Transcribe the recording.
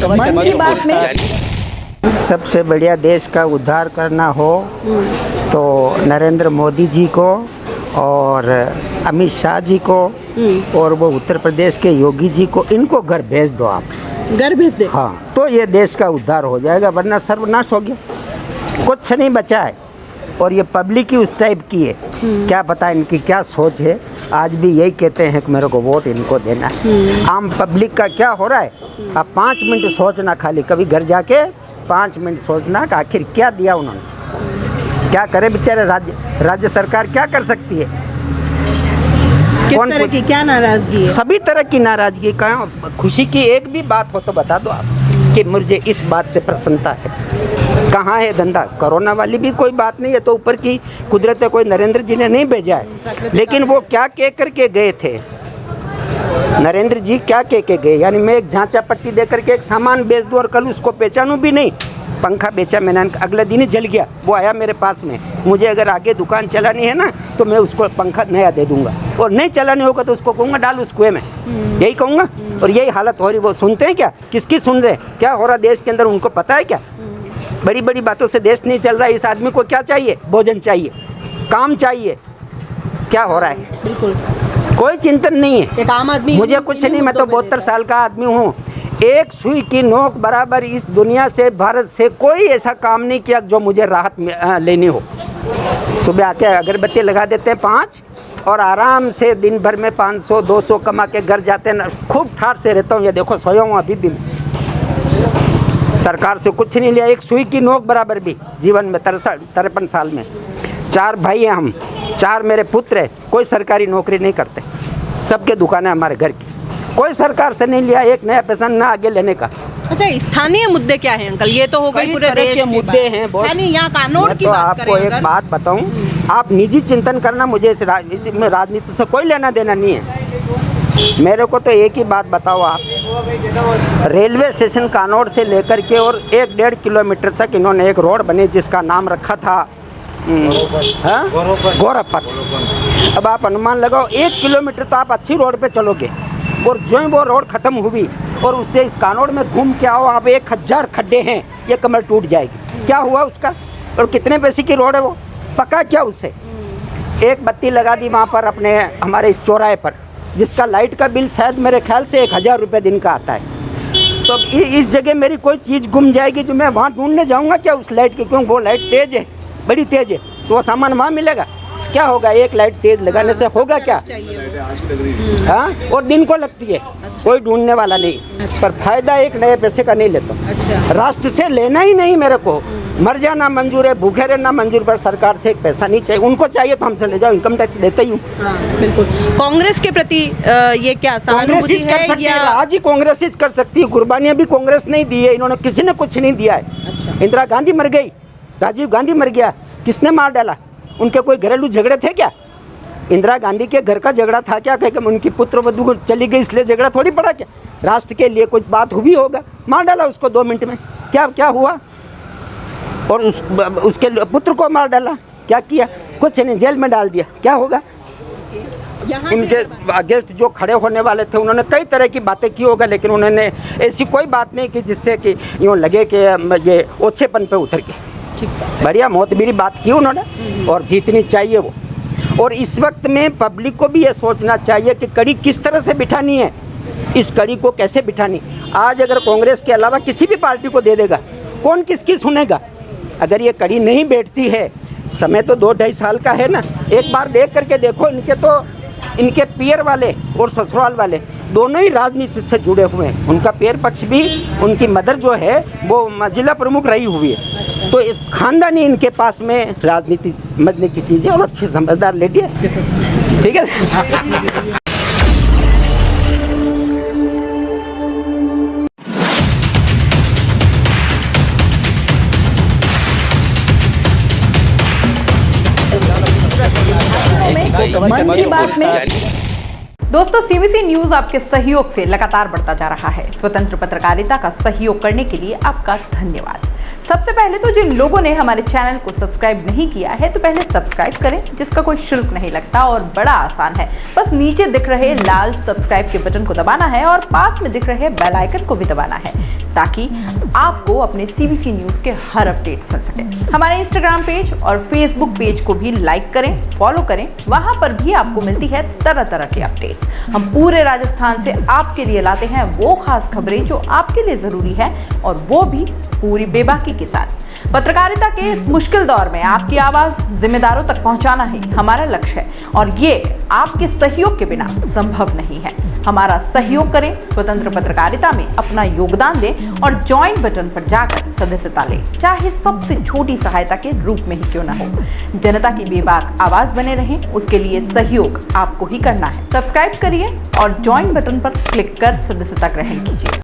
मन की बात में सबसे बढ़िया देश का उद्धार करना हो तो नरेंद्र मोदी जी को और अमित शाह जी को और वो उत्तर प्रदेश के योगी जी को, इनको घर भेज दो आप। घर भेज दे। हाँ, तो ये देश का उद्धार हो जाएगा, वरना सर्वनाश हो गया, कुछ नहीं बचा है। और ये पब्लिक ही उस टाइप की है, क्या पता इनकी क्या सोच है। आज भी यही कहते हैं कि मेरे को वोट इनको देना है। आम पब्लिक का क्या हो रहा है, आप 5 मिनट सोचना, खाली कभी घर जाके 5 मिनट सोचना कि आखिर क्या दिया उन्होंने, क्या करे बेचारे। राज्य सरकार क्या कर सकती है? किस तरह की क्या नाराजगी है? सभी तरह की नाराजगी। कहाँ खुशी की एक भी बात हो तो बता दो आप कि मुझे इस बात से प्रसन्नता है। कहाँ है धंधा? कोरोना वाली भी कोई बात नहीं है, तो ऊपर की कुदरत है, कोई नरेंद्र जी ने नहीं भेजा है। लेकिन वो क्या कह करके गए थे नरेंद्र जी, क्या कह के गए? यानी मैं एक झांचा पट्टी दे करके एक सामान बेच दूँ और कल उसको पहचानूँ भी नहीं। पंखा बेचा मैंने, अगले दिन ही जल गया, वो आया मेरे पास में, मुझे अगर आगे दुकान चलानी है ना तो मैं उसको पंखा नया दे दूंगा, और नहीं चलानी होगा तो उसको कहूँगा डाल उस कुएं में, यही कहूँगा। और यही हालत हो रही। वो सुनते हैं क्या? किसकी सुन रहे? क्या हो रहा देश के अंदर उनको पता है क्या? बड़ी बड़ी बातों से देश नहीं चल रहा है। इस आदमी को क्या चाहिए? भोजन चाहिए, काम चाहिए। क्या हो रहा है? बिल्कुल कोई चिंतन नहीं है। एक आम आदमी मुझे कुछ नहीं, मैं तो 72 साल का आदमी हूँ। एक सुई की नोक बराबर इस दुनिया से, भारत से कोई ऐसा काम नहीं किया जो मुझे राहत लेनी हो। सुबह आके अगरबत्ती लगा देते हैं 5 और आराम से दिन भर में 500-200 कमा के घर जाते हैं। खूब ठाठ से रहता हूँ, ये देखो सोया हूँ अभी भी। सरकार से कुछ नहीं लिया, एक सुई की नोक बराबर भी जीवन में 53 साल में। 4 भाई हैं हम, 4 मेरे पुत्र हैं, कोई सरकारी नौकरी नहीं करते, सबके दुकानें हमारे घर की। कोई सरकार से नहीं लिया एक नया पैसा ना आगे लेने का। अच्छा, स्थानीय मुद्दे क्या हैं अंकल? ये तो हो गए पूरे देश के मुद्दे हैं बॉस। यहाँ कानून की तो बात आपको एक बात बताऊं, आप निजी चिंतन करना, मुझे इसमें राजनीति से कोई लेना देना नहीं है। मेरे को तो एक ही बात बताओ आप, रेलवे स्टेशन कानौड़ से लेकर के और 1-1.5 किलोमीटर तक इन्होंने एक रोड बनी जिसका नाम रखा था गौरवपथ। अब आप अनुमान लगाओ 1 किलोमीटर तो आप अच्छी रोड पे चलोगे, और जो ही वो रोड ख़त्म हुई और उससे इस कानौड़ में घूम के आओ आप, 1000 खड्डे हैं, ये कमर टूट जाएगी। क्या हुआ उसका? और कितने पैसे की रोड है वो? पका क्या उससे? एक बत्ती लगा दी वहाँ पर अपने हमारे इस चौराहे पर, जिसका लाइट का बिल शायद मेरे ख्याल से 1000 रुपये दिन का आता है। तो इस जगह मेरी कोई चीज़ गुम जाएगी जो मैं वहाँ ढूंढने जाऊँगा क्या उस लाइट की? क्यों वो लाइट तेज़ है, बड़ी तेज़ है, तो वो सामान वहाँ मिलेगा? क्या होगा? एक लाइट तेज लगाने से होगा क्या? हाँ, और दिन को लगती है। अच्छा। कोई ढूंढने वाला नहीं। पर फायदा एक नए पैसे का नहीं लेता। अच्छा। राष्ट्र से लेना ही नहीं मेरे को। मर जाना मंजूर है, भूखे रहना मंजूर, पर सरकार से एक पैसा नहीं चाहिए। उनको चाहिए तो हमसे ले जाओ, इनकम टैक्स देते ही हूँ। बिल्कुल। कांग्रेस के प्रति ये क्या सहानुभूति कर सकती है? आज ही कांग्रेस ही कर सकती है। कुर्बानियाँ भी कांग्रेस नहीं दी है, इन्होंने किसी ने कुछ नहीं दिया है। अच्छा। इंदिरा गांधी मर गई, राजीव गांधी मर गया, किसने मार डाला? उनके कोई घरेलू झगड़े थे क्या? इंदिरा गांधी के घर का झगड़ा था क्या? कह उनकी पुत्र वधू चली गई इसलिए झगड़ा थोड़ी पड़ा क्या? राष्ट्र के लिए कुछ बात हुई होगा, मार डाला उसको 2 मिनट में। क्या हुआ? और उसके पुत्र को मार डाला, क्या किया? कुछ नहीं, जेल में डाल दिया, क्या होगा? इनके अगेंस्ट जो खड़े होने वाले थे उन्होंने कई तरह की बातें की होगा, लेकिन उन्होंने ऐसी कोई बात नहीं की जिससे कि यूँ लगे कि ये ओछेपन पे उतर के बढ़िया मोतबीरी बात की उन्होंने, और जीतनी चाहिए वो। और इस वक्त में पब्लिक को भी ये सोचना चाहिए कि कड़ी किस तरह से बिठानी है, इस कड़ी को कैसे बिठानी। आज अगर कांग्रेस के अलावा किसी भी पार्टी को दे देगा, कौन किसकी सुनेगा? अगर ये कड़ी नहीं बैठती है, समय तो 2-2.5 साल का है ना, एक बार देख करके देखो। इनके पियर वाले और ससुराल वाले दोनों ही राजनीति से जुड़े हुए हैं। उनका पियर पक्ष भी, उनकी मदर जो है वो जिला प्रमुख रही हुई है। तो खानदानी इनके पास में राजनीति समझने की चीज़ है, और अच्छी समझदार लेडी है। ठीक है। मन की बात में दोस्तों, सीबीसी न्यूज आपके सहयोग से लगातार बढ़ता जा रहा है। स्वतंत्र पत्रकारिता का सहयोग करने के लिए आपका धन्यवाद। सबसे पहले तो जिन लोगों ने हमारे चैनल को सब्सक्राइब नहीं किया है तो पहले सब्सक्राइब करें, जिसका कोई शुल्क नहीं लगता और बड़ा आसान है। बस नीचे दिख रहे लाल सब्सक्राइब के बटन को दबाना है और पास में दिख रहे बेल आइकन को भी दबाना है, ताकि आपको अपने सीबीसी न्यूज के हर अपडेट्स मिल सके। हमारे इंस्टाग्राम पेज और फेसबुक पेज को भी लाइक करें, फॉलो करें, वहां पर भी आपको मिलती है तरह तरह की अपडेट्स। हम पूरे राजस्थान से आपके लिए लाते हैं वो खास खबरें जो आपके लिए जरूरी है, और वो भी पूरी बेबाकी के साथ। पत्रकारिता के इस मुश्किल दौर में आपकी आवाज जिम्मेदारों तक पहुंचाना ही हमारा लक्ष्य है, और ये आपके सहयोग के बिना संभव नहीं है। हमारा सहयोग करें, स्वतंत्र पत्रकारिता में अपना योगदान दें और ज्वाइन बटन पर जाकर सदस्यता लें, चाहे सबसे छोटी सहायता के रूप में ही क्यों ना हो। जनता की बेबाक आवाज बने रहें, उसके लिए सहयोग आपको ही करना है। सब्सक्राइब करिए और ज्वाइन बटन पर क्लिक कर सदस्यता ग्रहण कीजिए।